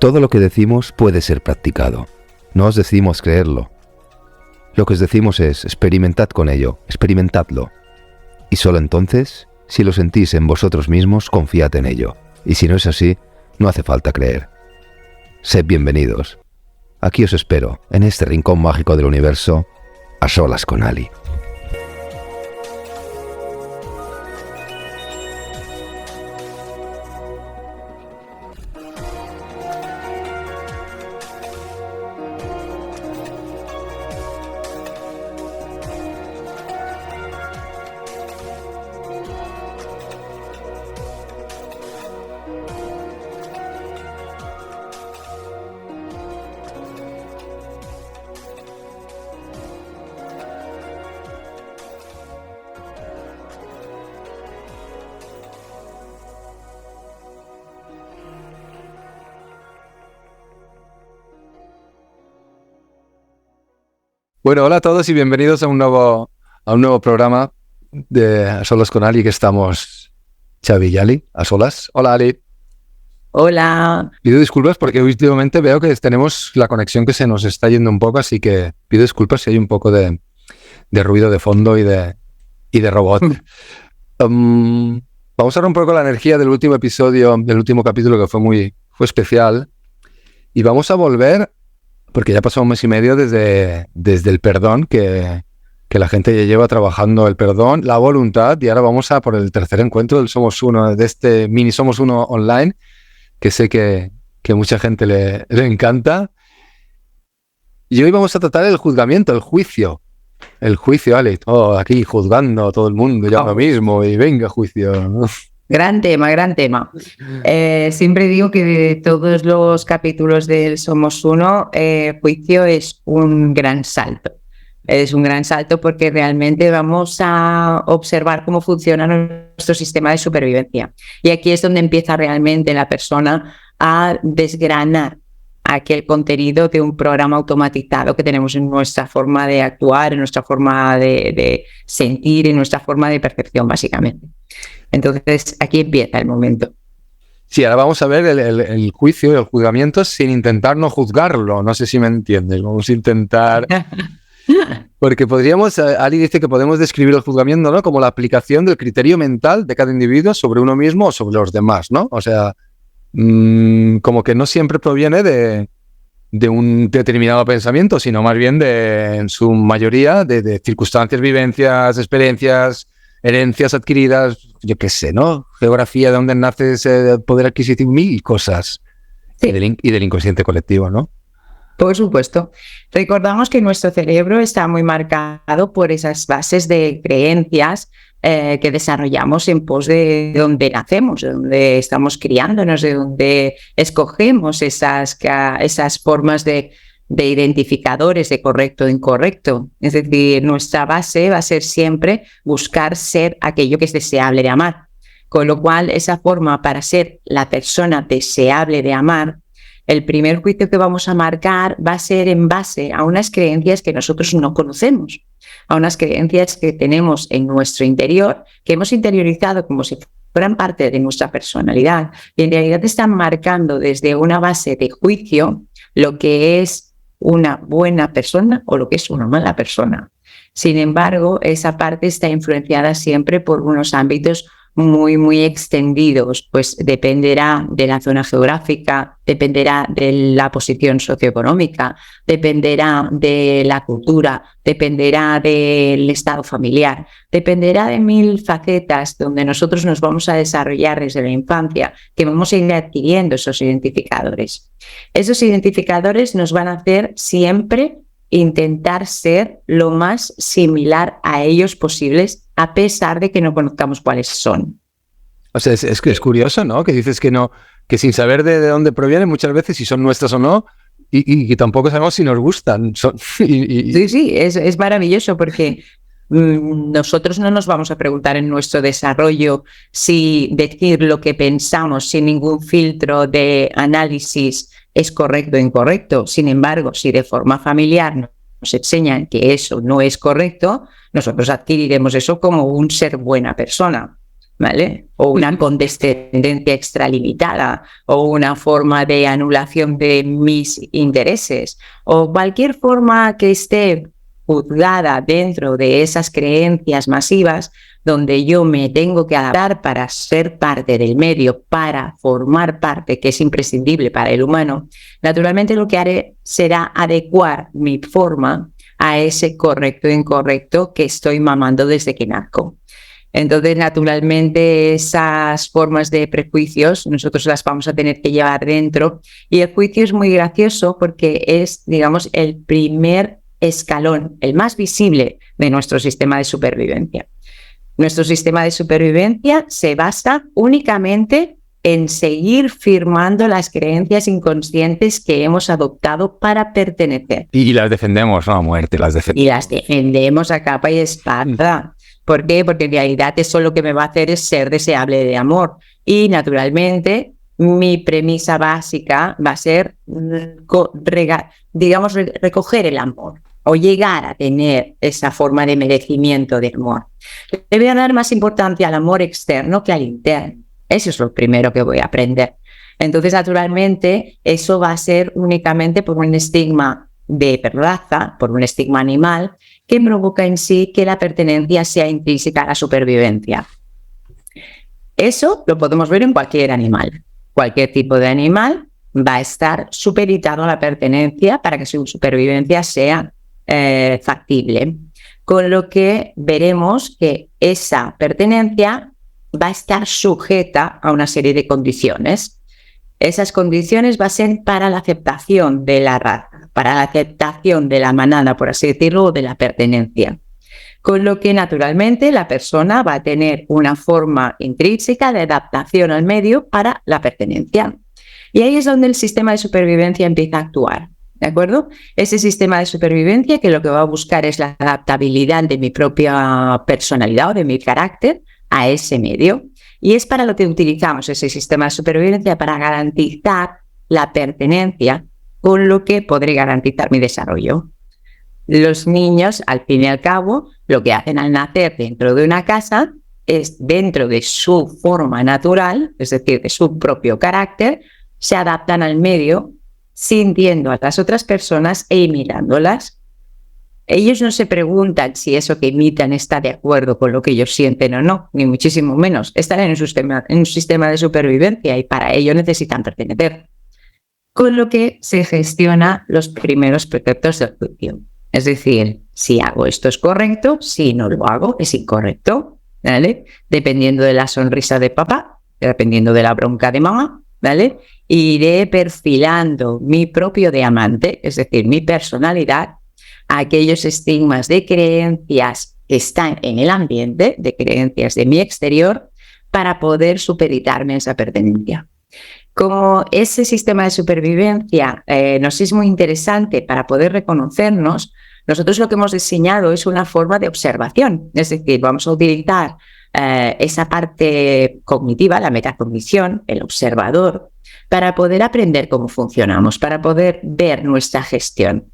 Todo lo que decimos puede ser practicado. No os decimos creerlo. Lo que os decimos es experimentad con ello, experimentadlo. Y solo entonces, si lo sentís en vosotros mismos, confiad en ello. Y si no es así, no hace falta creer. Sed bienvenidos. Aquí os espero, en este rincón mágico del universo, a solas con Ali. Bueno, hola a todos y bienvenidos a un nuevo programa de A Solas con Ali, que estamos Xavi y Ali, a solas. Hola, Ali. Hola. Pido disculpas porque últimamente veo que tenemos la conexión que se nos está yendo un poco, así que pido disculpas si hay un poco de ruido de fondo y de robot. Vamos a romper un poco la energía del último episodio, del último capítulo, que fue especial, y vamos a volver, porque ya pasó un mes y medio desde el perdón, que la gente ya lleva trabajando el perdón, la voluntad, y ahora vamos a por el tercer encuentro del Somos Uno, de este mini Somos Uno online, que sé que mucha gente le encanta. Y hoy vamos a tratar el juzgamiento, el juicio. El juicio, Ale, aquí juzgando a todo el mundo, ya lo mismo, y venga, juicio. Gran tema, gran tema. Siempre digo que de todos los capítulos del Somos Uno, juicio es un gran salto. Es un gran salto porque realmente vamos a observar cómo funciona nuestro sistema de supervivencia. Y aquí es donde empieza realmente la persona a desgranar aquel contenido de un programa automatizado que tenemos en nuestra forma de actuar, en nuestra forma de sentir, en nuestra forma de percepción, básicamente. Entonces, aquí empieza el momento. Sí, ahora vamos a ver el juicio y el juzgamiento sin intentar no juzgarlo. No sé si me entiendes. Vamos a intentar... Porque podríamos... Ali dice que podemos describir el juzgamiento, ¿no?, como la aplicación del criterio mental de cada individuo sobre uno mismo o sobre los demás, ¿no? O sea, como que no siempre proviene de un determinado pensamiento, sino más bien en su mayoría de circunstancias, vivencias, experiencias, herencias adquiridas, yo qué sé, ¿no? Geografía, de dónde naces, poder adquisitivo, mil cosas. Sí. Y del inconsciente colectivo, ¿no? Por supuesto. Recordamos que nuestro cerebro está muy marcado por esas bases de creencias que desarrollamos en pos de donde nacemos, de donde estamos criándonos, de donde escogemos esas formas de identificadores de correcto e incorrecto. Es decir, nuestra base va a ser siempre buscar ser aquello que es deseable de amar. Con lo cual, esa forma para ser la persona deseable de amar, el primer juicio que vamos a marcar va a ser en base a unas creencias que nosotros no conocemos, a unas creencias que tenemos en nuestro interior, que hemos interiorizado como si fueran parte de nuestra personalidad, y en realidad están marcando desde una base de juicio lo que es una buena persona o lo que es una mala persona. Sin embargo, esa parte está influenciada siempre por unos ámbitos muy, muy extendidos, pues dependerá de la zona geográfica, dependerá de la posición socioeconómica, dependerá de la cultura, dependerá del estado familiar, dependerá de mil facetas donde nosotros nos vamos a desarrollar desde la infancia, que vamos a ir adquiriendo esos identificadores. Esos identificadores nos van a hacer siempre intentar ser lo más similar a ellos posibles, a pesar de que no conozcamos cuáles son. O sea, es que es curioso, ¿no? Que dices que no, que sin saber de dónde provienen muchas veces, si son nuestras o no, y que tampoco sabemos si nos gustan. Sí, es maravilloso porque nosotros no nos vamos a preguntar en nuestro desarrollo si decir lo que pensamos sin ningún filtro de análisis es correcto o incorrecto. Sin embargo, si de forma familiar nos enseñan que eso no es correcto, nosotros adquiriremos eso como un ser buena persona. ¿vale? O una condescendencia extralimitada, o una forma de anulación de mis intereses, o cualquier forma que esté juzgada dentro de esas creencias masivas donde yo me tengo que adaptar para ser parte del medio, para formar parte, que es imprescindible para el humano. Naturalmente lo que haré será adecuar mi forma a ese correcto e incorrecto que estoy mamando desde que nazco. Entonces, naturalmente, esas formas de prejuicios nosotros las vamos a tener que llevar dentro, y el juicio es muy gracioso porque es, digamos, el primer escalón, el más visible de nuestro sistema de supervivencia. Nuestro sistema de supervivencia se basa únicamente en seguir firmando las creencias inconscientes que hemos adoptado para pertenecer. Y las defendemos, ¿no? A muerte, las defendemos. Y las defendemos a capa y espada. ¿Por qué? Porque en realidad eso lo que me va a hacer es ser deseable de amor. Y naturalmente mi premisa básica va a ser, digamos, recoger el amor o llegar a tener esa forma de merecimiento de amor. Le voy a dar más importancia al amor externo que al interno. Eso es lo primero que voy a aprender. Entonces, naturalmente, eso va a ser únicamente por un estigma de raza, por un estigma animal, que provoca en sí que la pertenencia sea intrínseca a la supervivencia. Eso lo podemos ver en cualquier animal. Cualquier tipo de animal va a estar supeditado a la pertenencia para que su supervivencia sea factible. Con lo que veremos que esa pertenencia va a estar sujeta a una serie de condiciones. Esas condiciones van a ser para la aceptación de la raza, para la aceptación de la manada, por así decirlo, o de la pertenencia. Con lo que naturalmente la persona va a tener una forma intrínseca de adaptación al medio para la pertenencia. Y ahí es donde el sistema de supervivencia empieza a actuar. ¿De acuerdo? Ese sistema de supervivencia que lo que va a buscar es la adaptabilidad de mi propia personalidad o de mi carácter a ese medio. Y es para lo que utilizamos ese sistema de supervivencia, para garantizar la pertenencia, con lo que podré garantizar mi desarrollo. Los niños, al fin y al cabo, lo que hacen al nacer dentro de una casa es, dentro de su forma natural, es decir, de su propio carácter, se adaptan al medio, sintiendo a las otras personas e imitándolas. Ellos no se preguntan si eso que imitan está de acuerdo con lo que ellos sienten o no, ni muchísimo menos. Están en un sistema de supervivencia y para ello necesitan pertenecer. Con lo que se gestiona los primeros preceptos del juicio. Es decir, si hago esto es correcto, si no lo hago es incorrecto, ¿vale? Dependiendo de la sonrisa de papá, dependiendo de la bronca de mamá, ¿vale? Iré perfilando mi propio diamante, es decir, mi personalidad, a aquellos estigmas de creencias que están en el ambiente, de creencias de mi exterior, para poder supeditarme a esa pertenencia. Como ese sistema de supervivencia nos es muy interesante para poder reconocernos, nosotros lo que hemos diseñado es una forma de observación, es decir, vamos a utilizar esa parte cognitiva, la metacognición, el observador, para poder aprender cómo funcionamos, para poder ver nuestra gestión.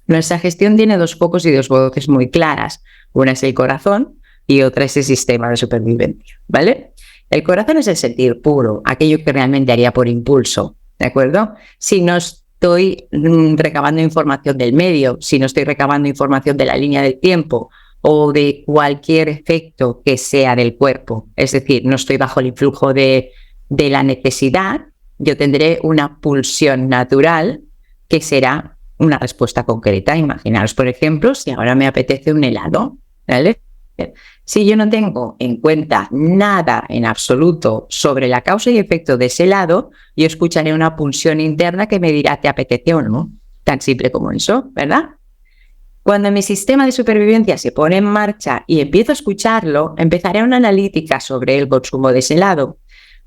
Nuestra gestión tiene dos focos y dos voces muy claras. Una es el corazón y otra es el sistema de supervivencia, ¿vale? El corazón es el sentir puro, aquello que realmente haría por impulso, ¿de acuerdo? Si no estoy recabando información del medio, si no estoy recabando información de la línea del tiempo o de cualquier efecto que sea del cuerpo, es decir, no estoy bajo el influjo de la necesidad, yo tendré una pulsión natural que será una respuesta concreta. Imaginaos, por ejemplo, si ahora me apetece un helado, ¿vale? Si yo no tengo en cuenta nada en absoluto sobre la causa y efecto de ese helado, yo escucharé una pulsión interna que me dirá ¿te apetece o no? Tan simple como eso, ¿verdad? Cuando mi sistema de supervivencia se pone en marcha y empiezo a escucharlo, empezaré una analítica sobre el consumo de ese helado,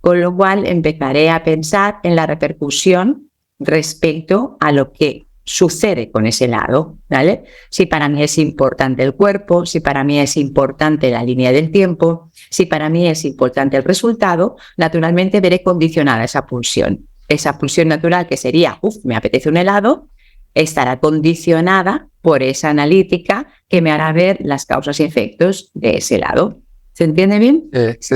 con lo cual empezaré a pensar en la repercusión respecto a lo que sucede con ese helado, ¿vale? Si para mí es importante el cuerpo, si para mí es importante la línea del tiempo, si para mí es importante el resultado, naturalmente veré condicionada esa pulsión. Esa pulsión natural que sería, me apetece un helado, estará condicionada por esa analítica que me hará ver las causas y efectos de ese helado. ¿Se entiende bien? Sí.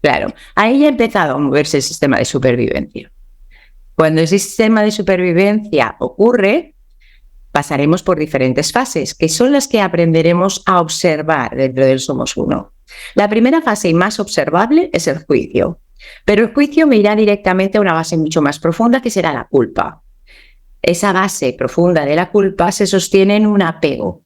Claro, ahí ya ha empezado a moverse el sistema de supervivencia. Cuando ese sistema de supervivencia ocurre, pasaremos por diferentes fases, que son las que aprenderemos a observar dentro del Somos Uno. La primera fase y más observable es el juicio, pero el juicio me irá directamente a una base mucho más profunda, que será la culpa. Esa base profunda de la culpa se sostiene en un apego,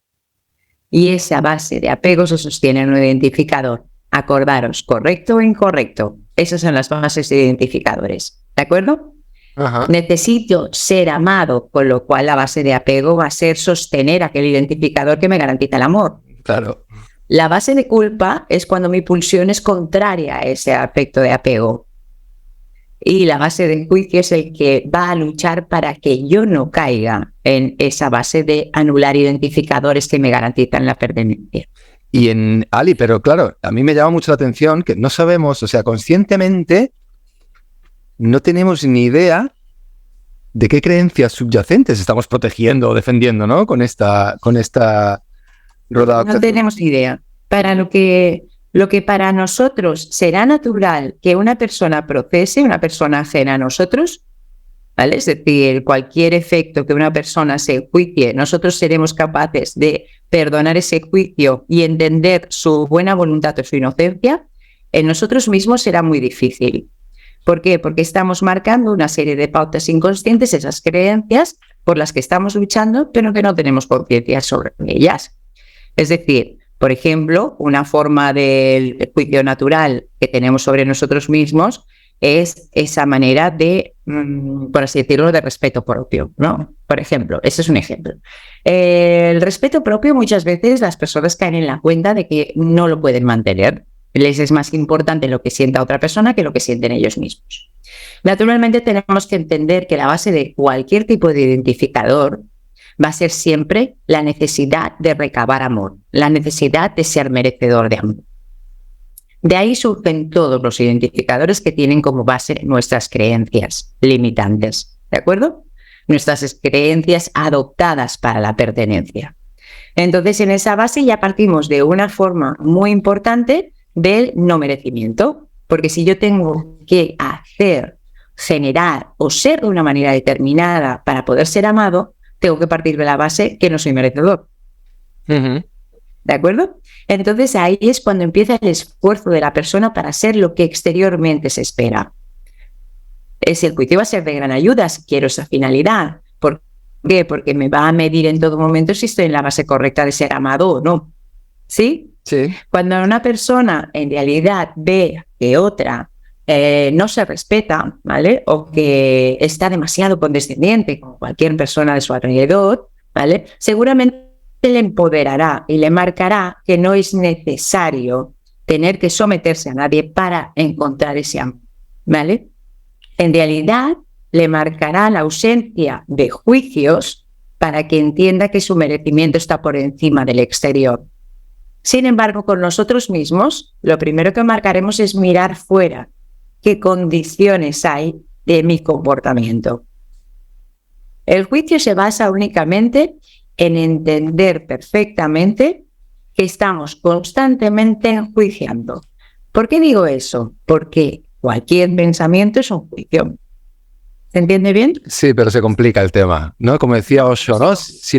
y esa base de apego se sostiene en un identificador. Acordaros, correcto o incorrecto. Esas son las bases de identificadores. ¿De acuerdo? Ajá. Necesito ser amado, con lo cual la base de apego va a ser sostener aquel identificador que me garantiza el amor. Claro. La base de culpa es cuando mi pulsión es contraria a ese aspecto de apego. Y la base de juicio es el que va a luchar para que yo no caiga en esa base de anular identificadores que me garantizan la pertenencia. Y en Ali, pero claro, a mí me llama mucho la atención que no sabemos, o sea, conscientemente no tenemos ni idea de qué creencias subyacentes estamos protegiendo o defendiendo, ¿no? Con esta rueda. No tenemos idea. Para lo que para nosotros será natural que una persona procese, una persona ajena a nosotros, ¿vale? Es decir, cualquier efecto que una persona se enjuicie, nosotros seremos capaces de perdonar ese juicio y entender su buena voluntad o su inocencia, en nosotros mismos será muy difícil. ¿Por qué? Porque estamos marcando una serie de pautas inconscientes, esas creencias por las que estamos luchando, pero que no tenemos conciencia sobre ellas. Es decir, por ejemplo, una forma del juicio natural que tenemos sobre nosotros mismos es esa manera de, por así decirlo, de respeto propio, ¿no? Por ejemplo, ese es un ejemplo. El respeto propio, muchas veces las personas caen en la cuenta de que no lo pueden mantener. Les es más importante lo que sienta otra persona que lo que sienten ellos mismos. Naturalmente tenemos que entender que la base de cualquier tipo de identificador va a ser siempre la necesidad de recabar amor, la necesidad de ser merecedor de amor. De ahí surgen todos los identificadores que tienen como base nuestras creencias limitantes, ¿de acuerdo? Nuestras creencias adoptadas para la pertenencia. Entonces, en esa base ya partimos de una forma muy importante del no merecimiento, porque si yo tengo que hacer, generar o ser de una manera determinada para poder ser amado, tengo que partir de la base que no soy merecedor. Uh-huh. ¿De acuerdo? Entonces ahí es cuando empieza el esfuerzo de la persona para ser lo que exteriormente se espera. El juicio va a ser de gran ayuda si quiero esa finalidad. ¿Por qué? Porque me va a medir en todo momento si estoy en la base correcta de ser amado o no. ¿Sí? Sí. Cuando una persona en realidad ve que otra no se respeta, ¿vale? O que está demasiado condescendiente con cualquier persona de su alrededor, ¿vale? Seguramente le empoderará y le marcará que no es necesario tener que someterse a nadie para encontrar ese amor, ¿vale? En realidad, le marcará la ausencia de juicios para que entienda que su merecimiento está por encima del exterior. Sin embargo, con nosotros mismos, lo primero que marcaremos es mirar fuera qué condiciones hay de mi comportamiento. El juicio se basa únicamente en entender perfectamente que estamos constantemente enjuiciando. ¿Por qué digo eso? Porque cualquier pensamiento es un juicio. ¿Se entiende bien? Sí, pero se complica el tema, ¿no? Como decía Osho, ¿no? Si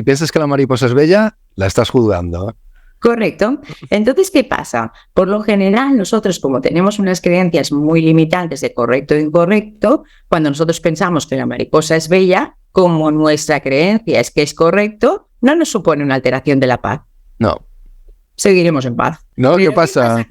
piensas que la mariposa es bella, la estás juzgando. Correcto. Entonces, ¿qué pasa? Por lo general, nosotros, como tenemos unas creencias muy limitantes de correcto e incorrecto, cuando nosotros pensamos que la mariposa es bella, como nuestra creencia es que es correcto, no nos supone una alteración de la paz. No. Seguiremos en paz. ¿No? ¿Qué pasa?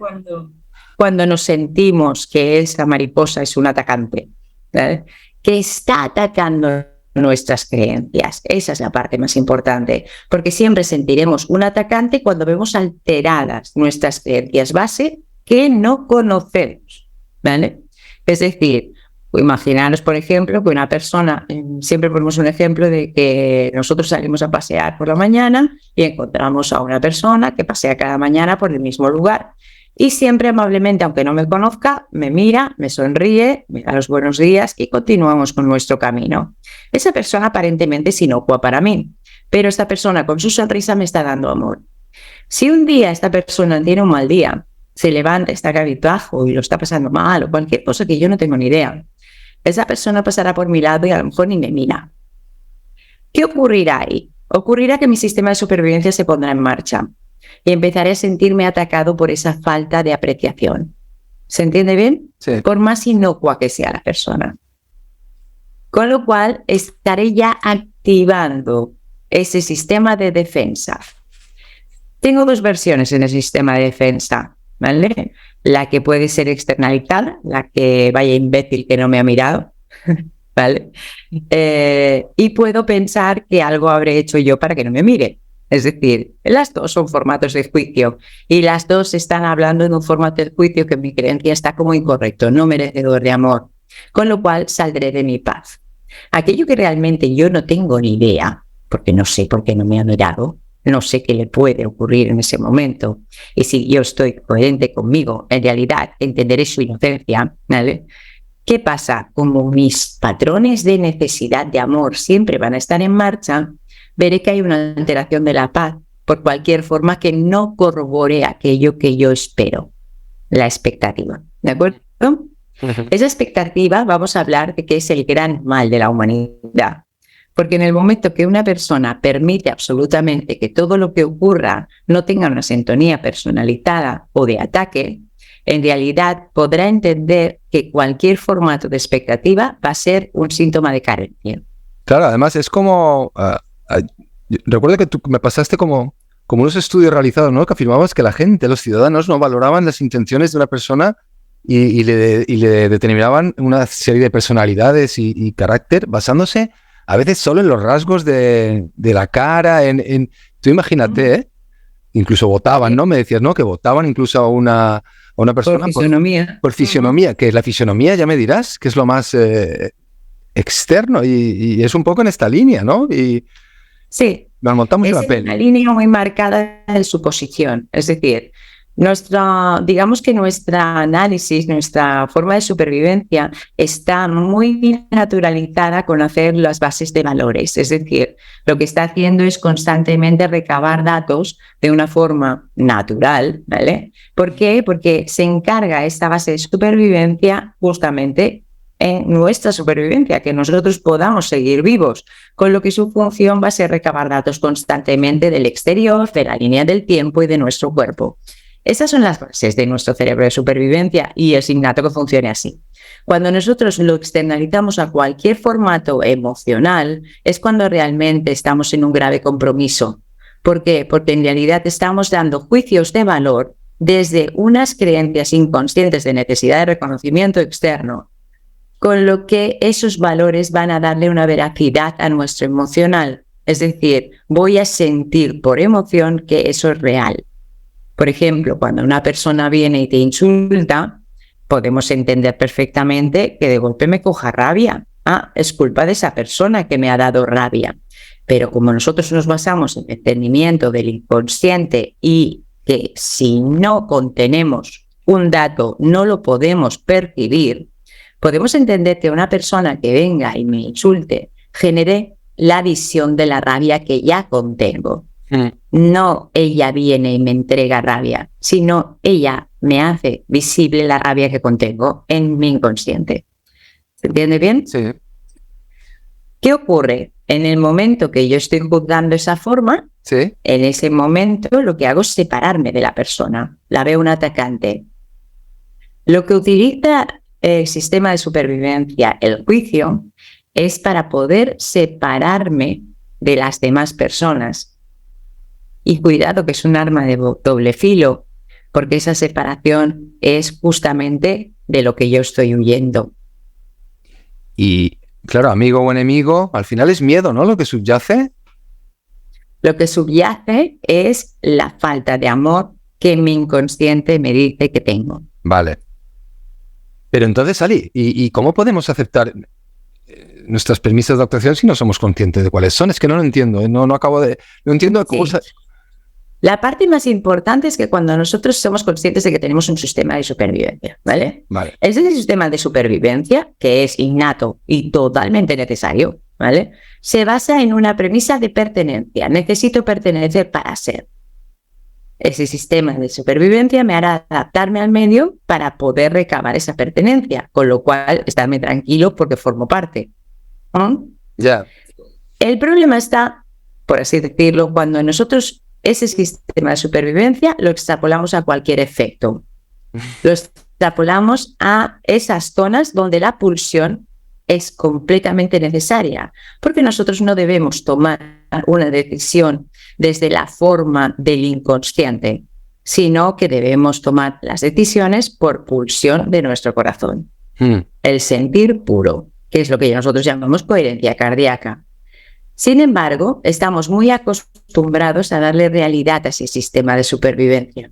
Cuando nos sentimos que esa mariposa es un atacante, ¿vale? Que está atacando nuestras creencias. Esa es la parte más importante, porque siempre sentiremos un atacante cuando vemos alteradas nuestras creencias base que no conocemos, ¿vale? Es decir, imaginaros, por ejemplo, que una persona, siempre ponemos un ejemplo de que nosotros salimos a pasear por la mañana y encontramos a una persona que pasea cada mañana por el mismo lugar. Y siempre amablemente, aunque no me conozca, me mira, me sonríe, me da los buenos días y continuamos con nuestro camino. Esa persona aparentemente es inocua para mí, pero esta persona con su sonrisa me está dando amor. Si un día esta persona tiene un mal día se levanta, está cabizbajo y lo está pasando mal o cualquier cosa que yo no tengo ni idea, esa persona pasará por mi lado y a lo mejor ni me mira. ¿Qué ocurrirá ahí? Ocurrirá que mi sistema de supervivencia se pondrá en marcha y empezaré a sentirme atacado por esa falta de apreciación. ¿Se entiende bien? Sí. Por más inocua que sea la persona. Con lo cual, estaré ya activando ese sistema de defensa. Tengo dos versiones en el sistema de defensa, ¿vale? La que puede ser externalizada, la que vaya imbécil que no me ha mirado, ¿vale? Y puedo pensar que algo habré hecho yo para que no me mire. Es decir, las dos son formatos de juicio y las dos están hablando en un formato de juicio que en mi creencia está como incorrecto, no merecedor de amor, con lo cual saldré de mi paz. Aquello que realmente yo no tengo ni idea, porque no sé por qué no me ha mirado, no sé qué le puede ocurrir en ese momento, y si yo estoy coherente conmigo, en realidad entenderé su inocencia, ¿vale? ¿Qué pasa? Como mis patrones de necesidad de amor siempre van a estar en marcha, veré que hay una alteración de la paz por cualquier forma que no corrobore aquello que yo espero, la expectativa, ¿de acuerdo? Esa expectativa vamos a hablar de que es el gran mal de la humanidad, porque en el momento que una persona permite absolutamente que todo lo que ocurra no tenga una sintonía personalizada o de ataque, en realidad podrá entender que cualquier formato de expectativa va a ser un síntoma de carencia. Claro, además es como... recuerdo que tú me pasaste como unos estudios realizados, ¿no? Que afirmabas que la gente, los ciudadanos, no valoraban las intenciones de una persona y le determinaban una serie de personalidades y carácter basándose a veces solo en los rasgos de la cara. Tú imagínate, incluso votaban, ¿no? Me decías, ¿no? Que votaban incluso a una persona por fisionomía. Por fisionomía, que la fisionomía, ya me dirás, que es lo más externo y es un poco en esta línea, ¿no? Sí, nos montamos en la pena. Es una línea muy marcada de su posición. Es decir, digamos que nuestro análisis, nuestra forma de supervivencia está muy naturalizada con hacer las bases de valores. Es decir, lo que está haciendo es constantemente recabar datos de una forma natural, ¿vale? ¿Por qué? Porque se encarga esta base de supervivencia justamente en nuestra supervivencia, que nosotros podamos seguir vivos, con lo que su función va a ser recabar datos constantemente del exterior, de la línea del tiempo y de nuestro cuerpo. Esas son las bases de nuestro cerebro de supervivencia y es innato que funcione así. Cuando nosotros lo externalizamos a cualquier formato emocional, es cuando realmente estamos en un grave compromiso. ¿Por qué? Porque en realidad estamos dando juicios de valor desde unas creencias inconscientes de necesidad de reconocimiento externo, con lo que esos valores van a darle una veracidad a nuestro emocional. Es decir, voy a sentir por emoción que eso es real. Por ejemplo, cuando una persona viene y te insulta, podemos entender perfectamente que de golpe me coja rabia. Es culpa de esa persona que me ha dado rabia. Pero como nosotros nos basamos en el entendimiento del inconsciente y que si no contenemos un dato no lo podemos percibir, podemos entender que una persona que venga y me insulte genere la visión de la rabia que ya contengo. No ella viene y me entrega rabia, sino ella me hace visible la rabia que contengo en mi inconsciente. ¿Se entiende bien? Sí. ¿Qué ocurre? En el momento que yo estoy juzgando esa forma, ¿Sí? En ese momento lo que hago es separarme de la persona. La veo un atacante. Lo que utiliza el sistema de supervivencia, el juicio, es para poder separarme de las demás personas. Y cuidado que es un arma de doble filo, porque esa separación es justamente de lo que yo estoy huyendo. Y claro, amigo o enemigo, al final es miedo, ¿no? Lo que subyace. Lo que subyace es la falta de amor que mi inconsciente me dice que tengo. Vale. Pero entonces, Ali, ¿y cómo podemos aceptar nuestras premisas de actuación si no somos conscientes de cuáles son? Es que no lo entiendo, ¿eh? No entiendo cómo... Sí. La parte más importante es que cuando nosotros somos conscientes de que tenemos un sistema de supervivencia, ¿vale? Vale. Ese sistema de supervivencia, que es innato y totalmente necesario, ¿vale? Se basa en una premisa de pertenencia. Necesito pertenecer para ser. Ese sistema de supervivencia me hará adaptarme al medio para poder recabar esa pertenencia, con lo cual estarme tranquilo porque formo parte. ¿No? Ya. El problema está, por así decirlo, cuando nosotros ese sistema de supervivencia lo extrapolamos a cualquier efecto. Lo extrapolamos a esas zonas donde la pulsión es completamente necesaria, porque nosotros no debemos tomar una decisión desde la forma del inconsciente, sino que debemos tomar las decisiones por pulsión de nuestro corazón. El sentir puro, que es lo que nosotros llamamos coherencia cardíaca. Sin embargo, estamos muy acostumbrados a darle realidad a ese sistema de supervivencia,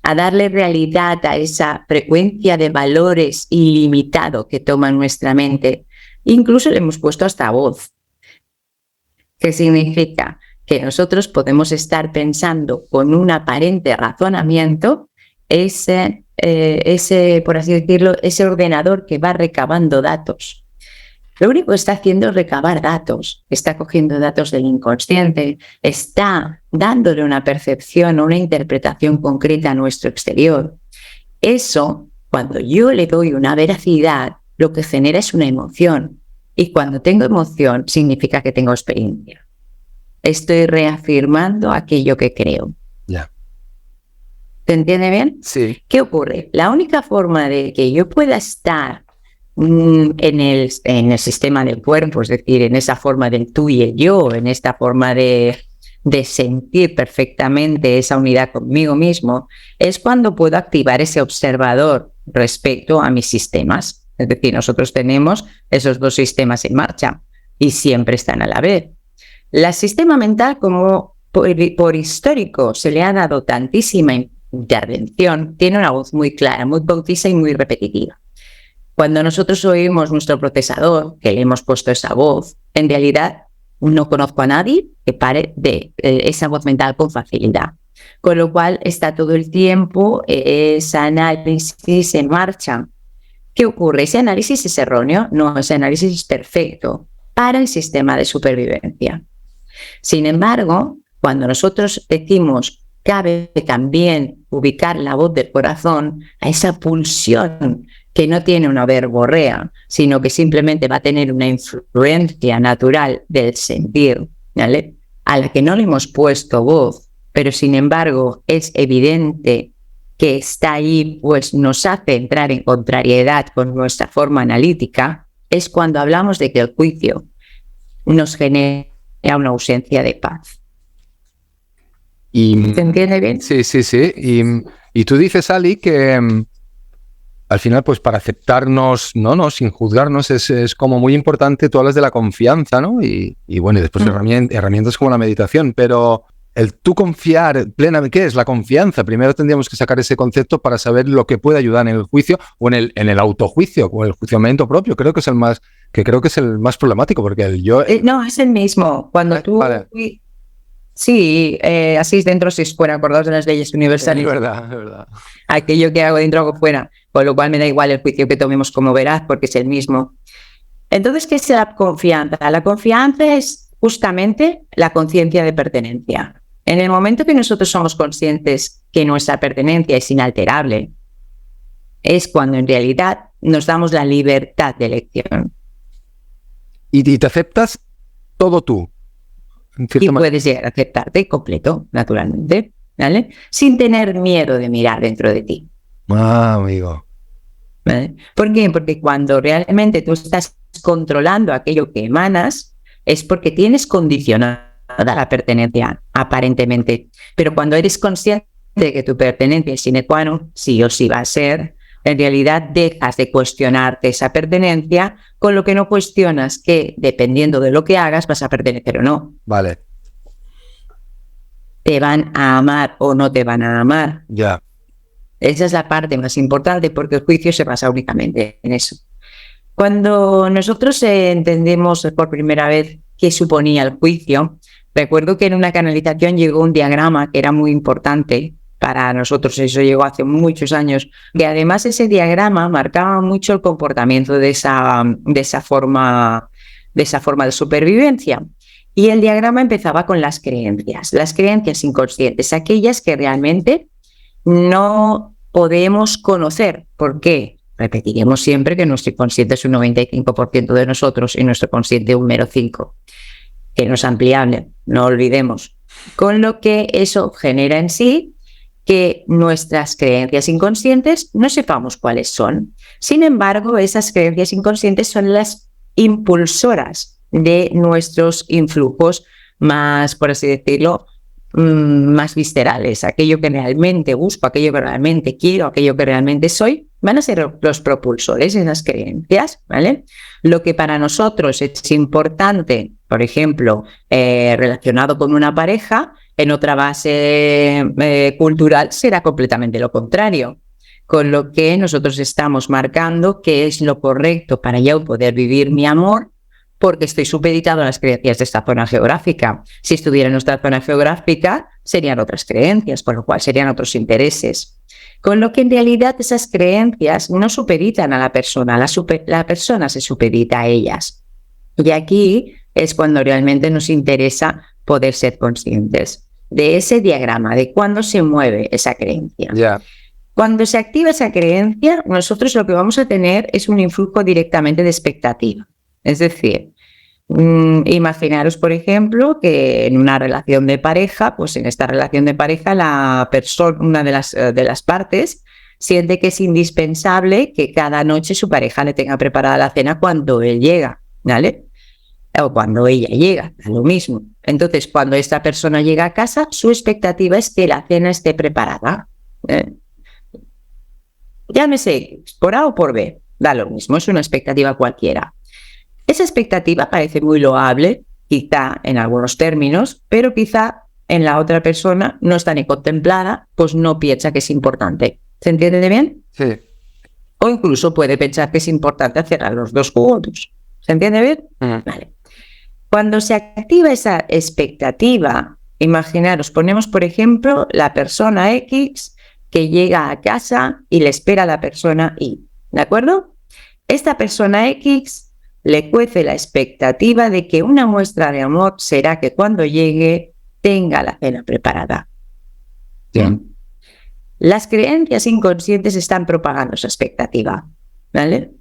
a darle realidad a esa frecuencia de valores ilimitado que toma nuestra mente. Incluso le hemos puesto hasta voz, que significa que nosotros podemos estar pensando con un aparente razonamiento ese, por así decirlo, ese ordenador que va recabando datos. Lo único que está haciendo es recabar datos, está cogiendo datos del inconsciente, está dándole una percepción o una interpretación concreta a nuestro exterior. Eso, cuando yo le doy una veracidad, lo que genera es una emoción. Y cuando tengo emoción, significa que tengo experiencia. Estoy reafirmando aquello que creo. Ya. ¿Te entiende bien? Sí. ¿Qué ocurre? La única forma de que yo pueda estar en el sistema del cuerpo, es decir, en esa forma del tú y el yo, en esta forma de sentir perfectamente esa unidad conmigo mismo, es cuando puedo activar ese observador respecto a mis sistemas. Es decir, nosotros tenemos esos dos sistemas en marcha y siempre están a la vez. El sistema mental, como por histórico se le ha dado tantísima intervención, tiene una voz muy clara, muy concisa y muy repetitiva. Cuando nosotros oímos nuestro procesador, que le hemos puesto esa voz, en realidad no conozco a nadie que pare de esa voz mental con facilidad. Con lo cual está todo el tiempo ese análisis en marcha. ¿Qué ocurre? ¿Ese análisis es erróneo? No, ese análisis es perfecto para el sistema de supervivencia. Sin embargo, cuando nosotros decimos cabe también ubicar la voz del corazón a esa pulsión que no tiene una verborrea, sino que simplemente va a tener una influencia natural del sentir, ¿vale? A la que no le hemos puesto voz, pero sin embargo es evidente que está ahí, pues nos hace entrar en contrariedad con nuestra forma analítica, es cuando hablamos de que el juicio nos genera una ausencia de paz. ¿Se entiende bien? Sí, sí, sí. Y tú dices, Ali, que al final, pues para aceptarnos, no, sin juzgarnos, es como muy importante. Tú hablas de la confianza, ¿no? Y bueno, y después herramientas como la meditación, pero el tú confiar plenamente, ¿qué es la confianza? Primero tendríamos que sacar ese concepto para saber lo que puede ayudar en el juicio o en el autojuicio o el juiciamiento propio. Creo que es el más problemático, porque el yo... No, es el mismo. Cuando tú... Vale. Sí, así es dentro, si es fuera, acordaos de las leyes universales. Es verdad, es verdad. Aquello que hago dentro hago fuera, con lo cual me da igual el juicio que tomemos como veraz, porque es el mismo. Entonces, ¿qué es la confianza? La confianza es justamente la conciencia de pertenencia. En el momento que nosotros somos conscientes que nuestra pertenencia es inalterable, es cuando en realidad nos damos la libertad de elección. Y te aceptas todo tú. Y puedes llegar a aceptarte completo, naturalmente, ¿vale? Sin tener miedo de mirar dentro de ti. Ah, amigo. ¿Vale? ¿Por qué? Porque cuando realmente tú estás controlando aquello que emanas, es porque tienes condicionada la pertenencia, aparentemente. Pero cuando eres consciente de que tu pertenencia es sine qua non, sí o sí va a ser, en realidad dejas de cuestionarte esa pertenencia, con lo que no cuestionas que, dependiendo de lo que hagas, vas a pertenecer o no. Vale. ¿Te van a amar o no te van a amar? Ya. Esa es la parte más importante, porque el juicio se basa únicamente en eso. Cuando nosotros entendemos por primera vez qué suponía el juicio, recuerdo que en una canalización llegó un diagrama que era muy importante para nosotros, eso llegó hace muchos años, que además ese diagrama marcaba mucho el comportamiento de esa forma de supervivencia. Y el diagrama empezaba con las creencias inconscientes, aquellas que realmente no podemos conocer. ¿Por qué? Repetiremos siempre que nuestro inconsciente es un 95% de nosotros y nuestro consciente un mero 5%, que no es ampliable, no olvidemos. Con lo que eso genera en sí que nuestras creencias inconscientes no sepamos cuáles son. Sin embargo, esas creencias inconscientes son las impulsoras de nuestros influjos más, por así decirlo, más viscerales. Aquello que realmente busco, aquello que realmente quiero, aquello que realmente soy, van a ser los propulsores de esas creencias, ¿vale? Lo que para nosotros es importante, por ejemplo, relacionado con una pareja, en otra base cultural será completamente lo contrario. Con lo que nosotros estamos marcando qué es lo correcto para yo poder vivir mi amor, porque estoy supeditado a las creencias de esta zona geográfica. Si estuviera en nuestra zona geográfica, serían otras creencias, por lo cual serían otros intereses. Con lo que en realidad esas creencias no supeditan a la persona, la persona se supedita a ellas. Y aquí es cuando realmente nos interesa poder ser conscientes de ese diagrama, de cuándo se mueve esa creencia. Yeah. Cuando se activa esa creencia, nosotros lo que vamos a tener es un influjo directamente de expectativa. Es decir, imaginaros, por ejemplo, que en una relación de pareja, pues en esta relación de pareja, la persona, una de las partes, siente que es indispensable que cada noche su pareja le tenga preparada la cena cuando él llega, ¿vale? O cuando ella llega, lo mismo. Entonces, cuando esta persona llega a casa, su expectativa es que la cena esté preparada. Llámese por A o por B, da lo mismo, es una expectativa cualquiera. Esa expectativa parece muy loable, quizá en algunos términos, pero quizá en la otra persona no está ni contemplada, pues no piensa que es importante. ¿Se entiende bien? Sí. O incluso puede pensar que es importante hacer los dos juntos. ¿Se entiende bien? Vale. Cuando se activa esa expectativa, imaginaros, ponemos por ejemplo la persona X que llega a casa y le espera a la persona Y, ¿de acuerdo? Esta persona X le cuece la expectativa de que una muestra de amor será que cuando llegue tenga la cena preparada. Bien. Las creencias inconscientes están propagando esa expectativa, ¿vale?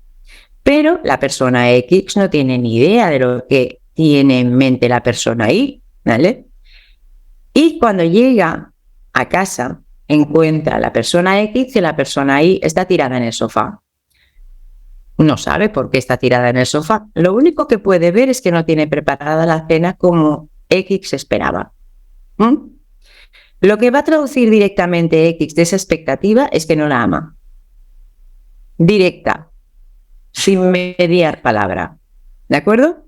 Pero la persona X no tiene ni idea de lo que tiene en mente la persona Y, ¿vale? Y cuando llega a casa, encuentra a la persona X y la persona Y está tirada en el sofá. No sabe por qué está tirada en el sofá. Lo único que puede ver es que no tiene preparada la cena como X esperaba. Lo que va a traducir directamente X de esa expectativa es que no la ama. Directa, sin mediar palabra. ¿De acuerdo?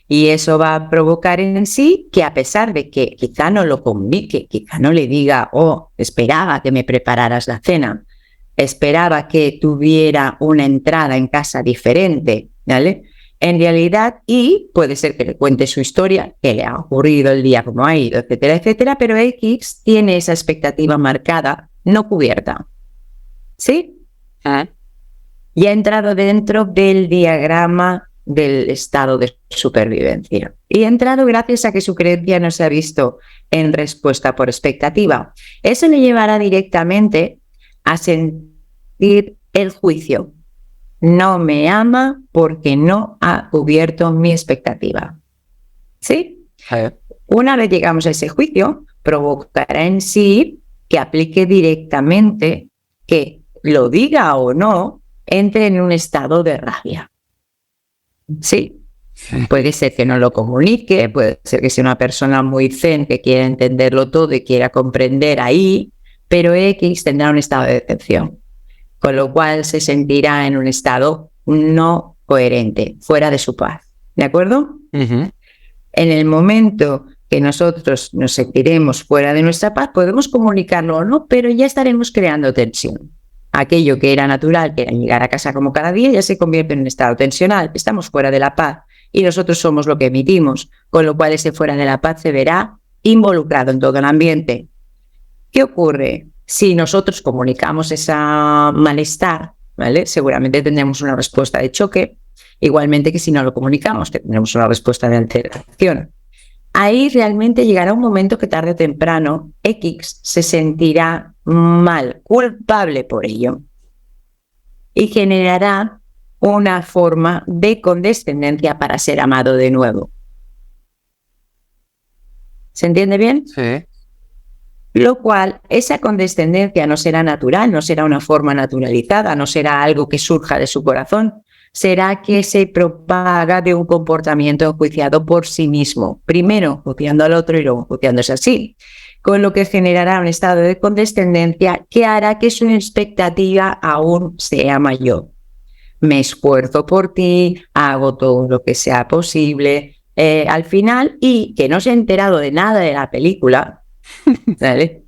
Y eso va a provocar en sí que, a pesar de que quizá no lo comunique, quizá no le diga, oh, esperaba que me prepararas la cena, esperaba que tuviera una entrada en casa diferente, ¿vale? En realidad, y puede ser que le cuente su historia, que le ha ocurrido el día como ha ido, etcétera, etcétera, pero X tiene esa expectativa marcada, no cubierta. ¿Sí? Y ha entrado dentro del diagrama del estado de supervivencia. Y ha entrado gracias a que su creencia no se ha visto en respuesta por expectativa. Eso le llevará directamente a sentir el juicio. No me ama porque no ha cubierto mi expectativa. ¿Sí? Una vez llegamos a ese juicio, provocará en sí que aplique directamente, que lo diga o no, entre en un estado de rabia. ¿Sí? Puede ser que no lo comunique, puede ser que sea una persona muy zen que quiera entenderlo todo y quiera comprender ahí, pero X tendrá un estado de decepción, con lo cual se sentirá en un estado no coherente, fuera de su paz. ¿De acuerdo? En el momento que nosotros nos sentiremos fuera de nuestra paz, podemos comunicarlo o no, pero ya estaremos creando tensión. Aquello que era natural, que era llegar a casa como cada día, ya se convierte en un estado tensional. Estamos fuera de la paz y nosotros somos lo que emitimos, con lo cual ese fuera de la paz se verá involucrado en todo el ambiente. ¿Qué ocurre? Si nosotros comunicamos ese malestar, ¿vale? Seguramente tendremos una respuesta de choque, igualmente que si no lo comunicamos, que tendremos una respuesta de alteración. ahí realmente llegará un momento que tarde o temprano X se sentirá mal, culpable por ello, y generará una forma de condescendencia para ser amado de nuevo. ¿Se entiende bien? Sí. Lo cual, esa condescendencia no será natural, no será una forma naturalizada, no será algo que surja de su corazón, será que se propaga de un comportamiento enjuiciado por sí mismo, primero juiciando al otro y luego juiciándose así, con lo que generará un estado de condescendencia que hará que su expectativa aún sea mayor. Me esfuerzo por ti, hago todo lo que sea posible, al final, y que no se ha enterado de nada de la película, ¿vale?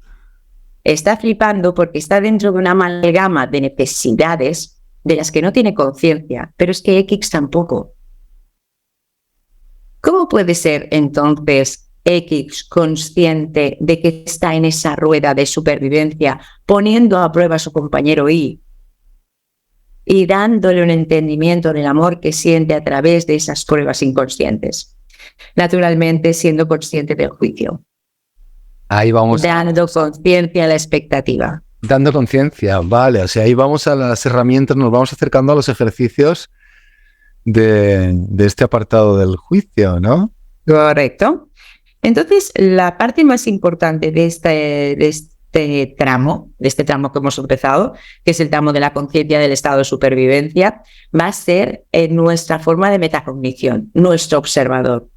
Está flipando porque está dentro de una amalgama de necesidades de las que no tiene conciencia, pero es que X tampoco. ¿Cómo puede ser entonces X consciente de que está en esa rueda de supervivencia, poniendo a prueba a su compañero Y y dándole un entendimiento del amor que siente a través de esas pruebas inconscientes? Naturalmente, siendo consciente del juicio. Ahí vamos. Dando conciencia a la expectativa. Dando conciencia, vale. O sea, ahí vamos a las herramientas, nos vamos acercando a los ejercicios de este apartado del juicio, ¿no? Correcto. Entonces, la parte más importante de este tramo que hemos empezado, que es el tramo de la conciencia del estado de supervivencia, va a ser nuestra forma de metacognición, nuestro observador,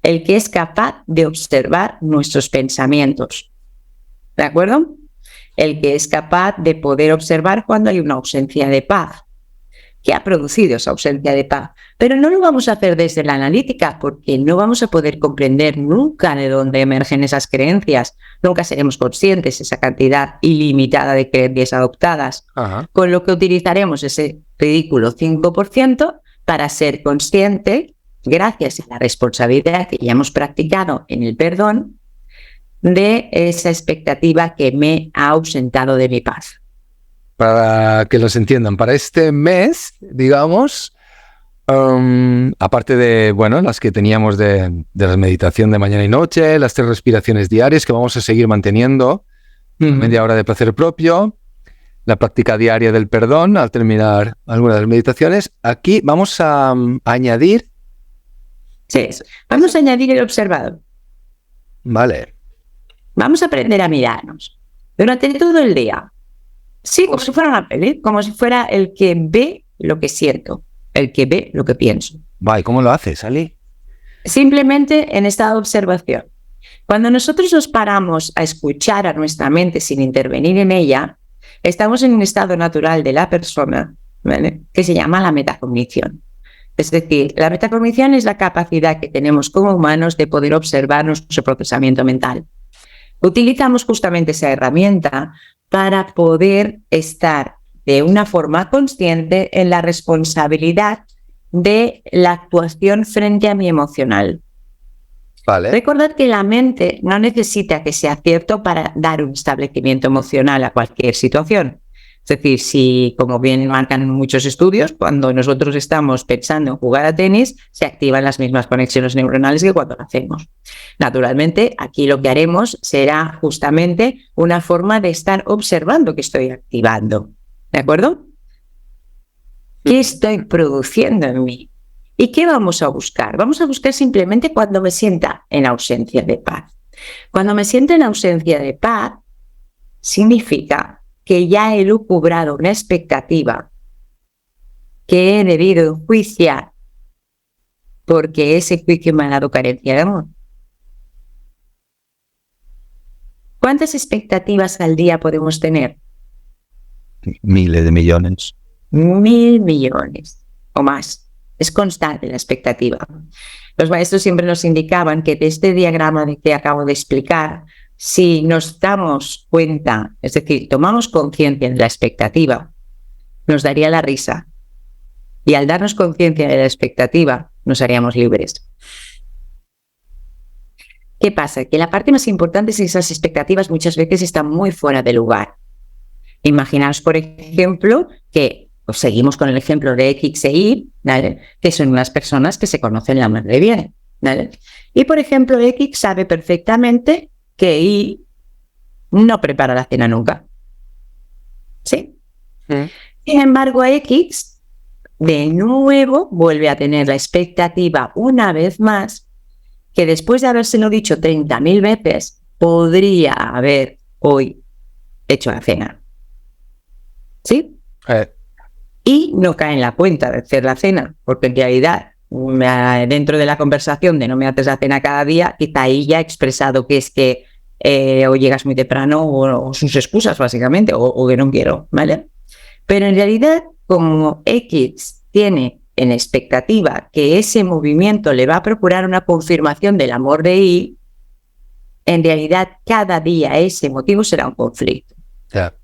el que es capaz de observar nuestros pensamientos. ¿De acuerdo? El que es capaz de poder observar cuando hay una ausencia de paz. ¿Qué ha producido esa ausencia de paz? Pero no lo vamos a hacer desde la analítica, porque no vamos a poder comprender nunca de dónde emergen esas creencias. Nunca seremos conscientes de esa cantidad ilimitada de creencias adoptadas. Ajá. Con lo que utilizaremos ese ridículo 5% para ser consciente, gracias a la responsabilidad que ya hemos practicado en el perdón, de esa expectativa que me ha ausentado de mi paz. Para que los entiendan, para este mes, digamos, aparte de, bueno, las que teníamos de la meditación de mañana y noche, las 3 respiraciones diarias que vamos a seguir manteniendo, media hora de placer propio, la práctica diaria del perdón al terminar algunas de las meditaciones, aquí vamos a añadir... Sí, vamos a añadir el observador. Vale. Vamos a aprender a mirarnos durante todo el día. Sí, como si fuera una peli, como si fuera el que ve lo que siento, el que ve lo que pienso. Va, ¿y cómo lo haces, Ali? Simplemente en estado de observación. Cuando nosotros nos paramos a escuchar a nuestra mente sin intervenir en ella, estamos en un estado natural de la persona, ¿vale?, que se llama la metacognición. Es decir, la metacognición es la capacidad que tenemos como humanos de poder observar nuestro procesamiento mental. Utilizamos justamente esa herramienta para poder estar de una forma consciente en la responsabilidad de la actuación frente a mi emocional. Vale. Recordad que la mente no necesita que sea cierto para dar un establecimiento emocional a cualquier situación. Es decir, si, como bien marcan muchos estudios, cuando nosotros estamos pensando en jugar a tenis, se activan las mismas conexiones neuronales que cuando lo hacemos. Naturalmente, aquí lo que haremos será justamente una forma de estar observando que estoy activando. ¿De acuerdo? ¿Qué estoy produciendo en mí? ¿Y qué vamos a buscar? Vamos a buscar simplemente cuando me sienta en ausencia de paz. Cuando me siento en ausencia de paz, significa que ya he lucubrado una expectativa que he debido enjuiciar porque ese juicio me ha dado carencia de amor. ¿Cuántas expectativas al día podemos tener? Miles de millones. 1.000 millones o más. Es constante la expectativa. Los maestros siempre nos indicaban que de este diagrama que acabo de explicar, si nos damos cuenta, es decir, tomamos conciencia de la expectativa, nos daría la risa. Y al darnos conciencia de la expectativa, nos haríamos libres. ¿Qué pasa? Que la parte más importante es que esas expectativas muchas veces están muy fuera de lugar. Imaginaos, por ejemplo, que seguimos con el ejemplo de X e Y, ¿vale?, que son unas personas que se conocen la mar de bien, ¿vale? Y, por ejemplo, X sabe perfectamente que Y no prepara la cena nunca. ¿Sí? Sin embargo, X, de nuevo, vuelve a tener la expectativa una vez más que después de habérselo dicho 30.000 veces, podría haber hoy hecho la cena. ¿Sí? Y no cae en la cuenta de hacer la cena, porque en realidad, dentro de la conversación de no me haces la cena cada día, quizá ahí ya ha expresado que es que o llegas muy temprano o sus excusas, básicamente, o que no quiero, ¿vale? Pero en realidad, como X tiene en expectativa que ese movimiento le va a procurar una confirmación del amor de Y, en realidad cada día ese motivo será un conflicto. Yeah.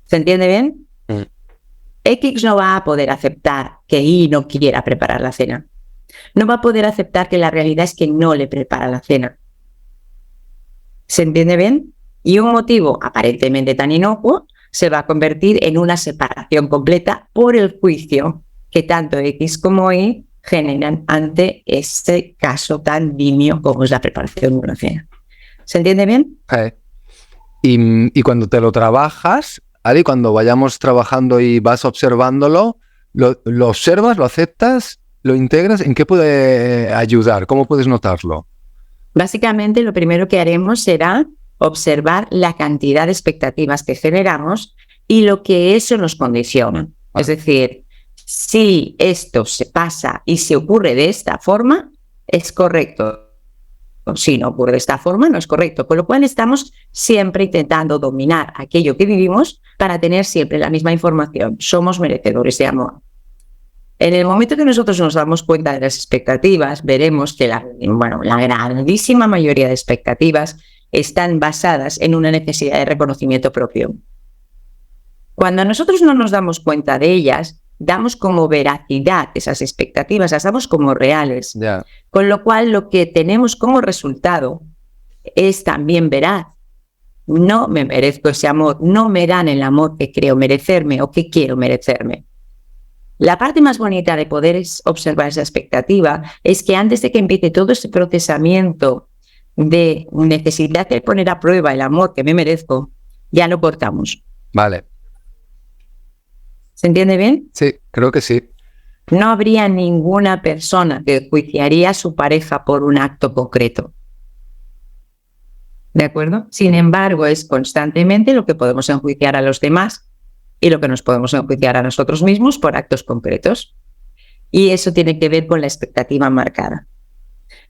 ¿Se entiende bien? X no va a poder aceptar que Y no quiera preparar la cena. No va a poder aceptar que la realidad es que no le prepara la cena. ¿Se entiende bien? Y un motivo aparentemente tan inocuo se va a convertir en una separación completa por el juicio que tanto X como Y generan ante este caso tan nimio como es la preparación de una cena. ¿Se entiende bien? Y cuando te lo trabajas, Ali, cuando vayamos trabajando y vas observándolo, lo observas, lo aceptas, lo integras, ¿en qué puede ayudar? ¿Cómo puedes notarlo? Básicamente, lo primero que haremos será observar la cantidad de expectativas que generamos y lo que eso nos condiciona. Es decir, si esto se pasa y se ocurre de esta forma, es correcto. Si no ocurre de esta forma, no es correcto. Con lo cual estamos siempre intentando dominar aquello que vivimos para tener siempre la misma información. Somos merecedores de amor. En el momento que nosotros nos damos cuenta de las expectativas, veremos que la grandísima mayoría de expectativas están basadas en una necesidad de reconocimiento propio. Cuando nosotros no nos damos cuenta de ellas, damos como veracidad esas expectativas, las damos como reales. Yeah. Con lo cual, lo que tenemos como resultado es también veraz. No me merezco ese amor, no me dan el amor que creo merecerme o que quiero merecerme. La parte más bonita de poder observar esa expectativa es que antes de que empiece todo este procesamiento de necesidad de poner a prueba el amor que me merezco, ya lo cortamos. Vale. ¿Se entiende bien? Sí, creo que sí. No habría ninguna persona que enjuiciaría a su pareja por un acto concreto. ¿De acuerdo? Sin embargo, es constantemente lo que podemos enjuiciar a los demás y lo que nos podemos enjuiciar a nosotros mismos por actos concretos. Y eso tiene que ver con la expectativa marcada.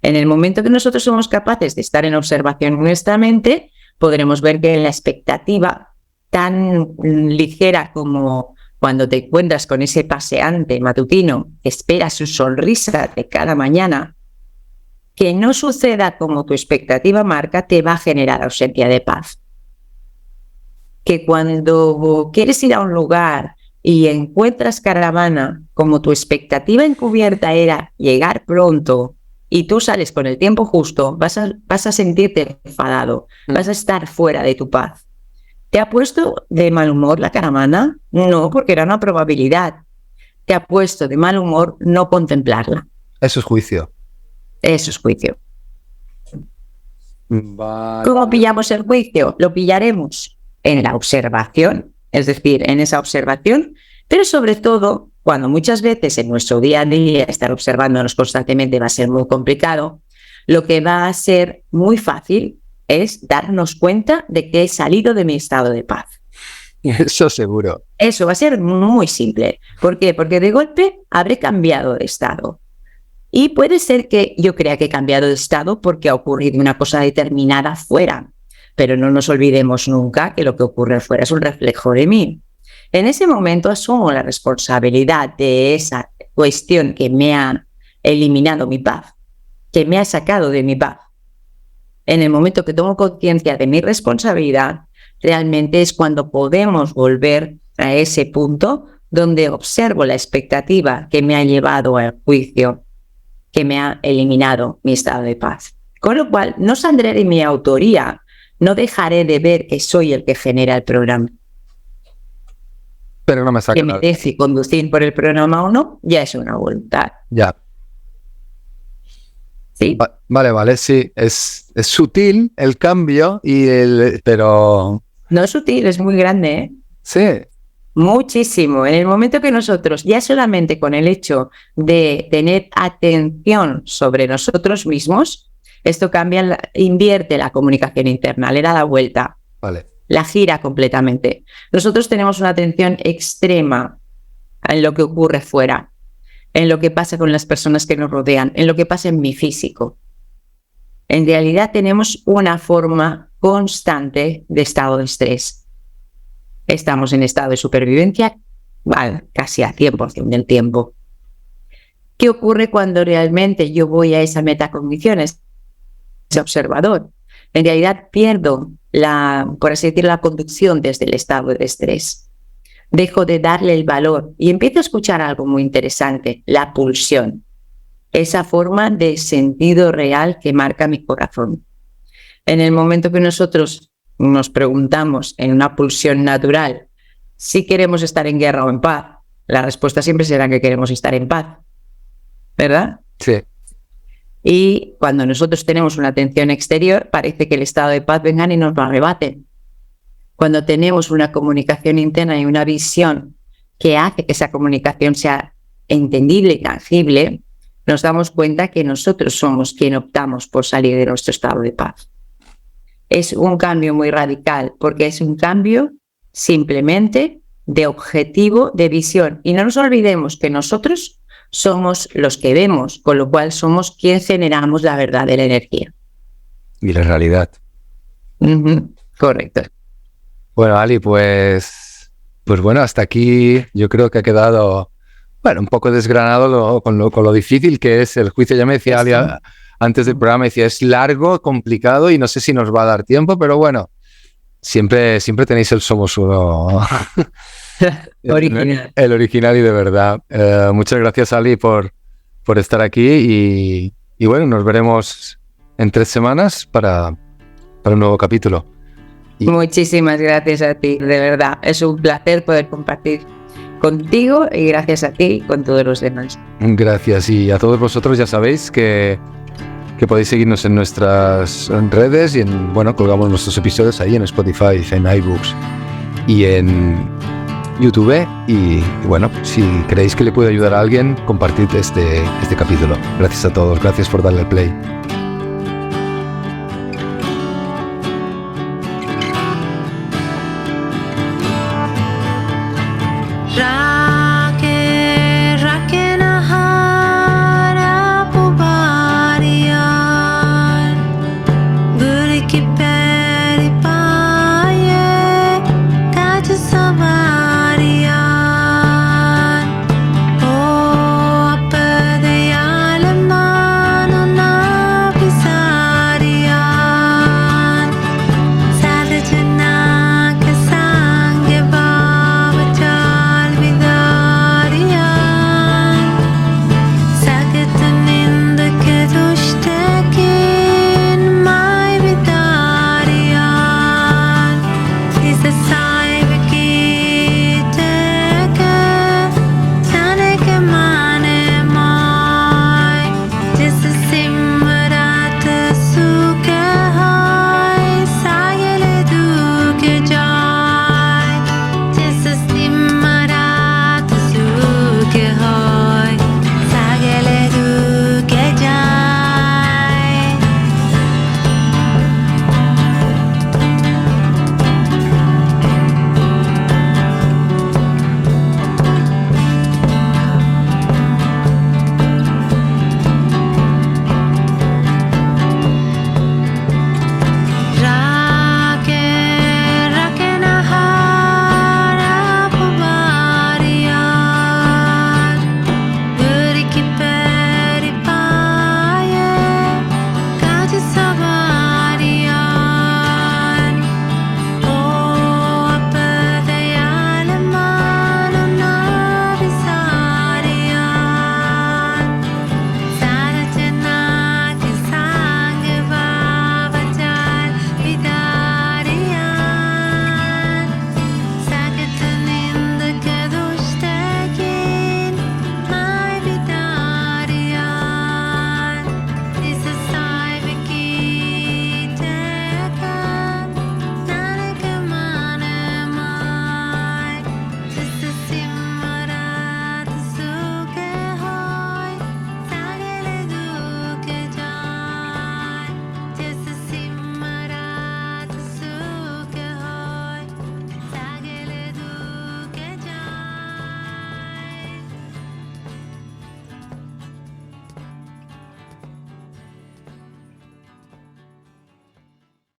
En el momento que nosotros somos capaces de estar en observación en nuestra mente, podremos ver que la expectativa tan ligera como cuando te encuentras con ese paseante matutino que espera su sonrisa de cada mañana, que no suceda como tu expectativa marca, te va a generar ausencia de paz. Que cuando quieres ir a un lugar y encuentras caravana, como tu expectativa encubierta era llegar pronto y tú sales con el tiempo justo, vas a sentirte enfadado, vas a estar fuera de tu paz. ¿Te ha puesto de mal humor la caravana? No, porque era una probabilidad. Te ha puesto de mal humor no contemplarla. Eso es juicio. Eso es juicio. Vale. ¿Cómo pillamos el juicio? Lo pillaremos en la observación, es decir, en esa observación, pero sobre todo, cuando muchas veces en nuestro día a día estar observándonos constantemente va a ser muy complicado, lo que va a ser muy fácil es darnos cuenta de que he salido de mi estado de paz. Eso seguro. Eso va a ser muy simple. ¿Por qué? Porque de golpe habré cambiado de estado. Y puede ser que yo crea que he cambiado de estado porque ha ocurrido una cosa determinada fuera. Pero no nos olvidemos nunca que lo que ocurre afuera es un reflejo de mí. En ese momento asumo la responsabilidad de esa cuestión que me ha eliminado mi paz, que me ha sacado de mi paz. En el momento que tomo conciencia de mi responsabilidad, realmente es cuando podemos volver a ese punto donde observo la expectativa que me ha llevado al juicio, que me ha eliminado mi estado de paz. Con lo cual, no saldré de mi autoría, no dejaré de ver que soy el que genera el programa. Pero no me saca que me deje conducir por el programa o no, ya es una voluntad. Ya. Sí. Vale, sí. Es sutil el cambio, pero... No es sutil, es muy grande, ¿eh? Sí. Muchísimo. En el momento que nosotros, ya solamente con el hecho de tener atención sobre nosotros mismos, esto invierte la comunicación interna, le da la vuelta, Vale. la gira completamente. Nosotros tenemos una atención extrema en lo que ocurre fuera, en lo que pasa con las personas que nos rodean, en lo que pasa en mi físico. En realidad tenemos una forma constante de estado de estrés. Estamos en estado de supervivencia casi al 100% del tiempo. ¿Qué ocurre cuando realmente yo voy a esa metacognición, ese observador? En realidad pierdo, por así decirlo, la conducción desde el estado de estrés. Dejo de darle el valor y empiezo a escuchar algo muy interesante, la pulsión. Esa forma de sentido real que marca mi corazón. En el momento que nosotros nos preguntamos en una pulsión natural si queremos estar en guerra o en paz, la respuesta siempre será que queremos estar en paz, ¿verdad? Sí. Y cuando nosotros tenemos una atención exterior, parece que el estado de paz vengan y nos lo arrebaten. Cuando tenemos una comunicación interna y una visión que hace que esa comunicación sea entendible y tangible, nos damos cuenta que nosotros somos quien optamos por salir de nuestro estado de paz. Es un cambio muy radical, porque es un cambio simplemente de objetivo, de visión. Y no nos olvidemos que nosotros somos los que vemos, con lo cual somos quien generamos la verdadera energía. Y la realidad. Correcto. Bueno, Ali, pues bueno, hasta aquí yo creo que ha quedado, un poco desgranado con lo difícil que es el juicio. Ya me decía Ali antes del programa, decía, es largo, complicado y no sé si nos va a dar tiempo, pero bueno, siempre tenéis el Somos Uno original. El original y de verdad. Muchas gracias, Ali, por estar aquí y bueno, nos veremos en 3 semanas para un nuevo capítulo. Muchísimas gracias a ti, de verdad. Es un placer poder compartir contigo y gracias a ti y con todos los demás. Gracias, y a todos vosotros ya sabéis que podéis seguirnos en nuestras redes y colgamos nuestros episodios ahí en Spotify, en iBooks y en YouTube. Y bueno, si creéis que le puede ayudar a alguien, compartid este capítulo. Gracias a todos, gracias por darle play.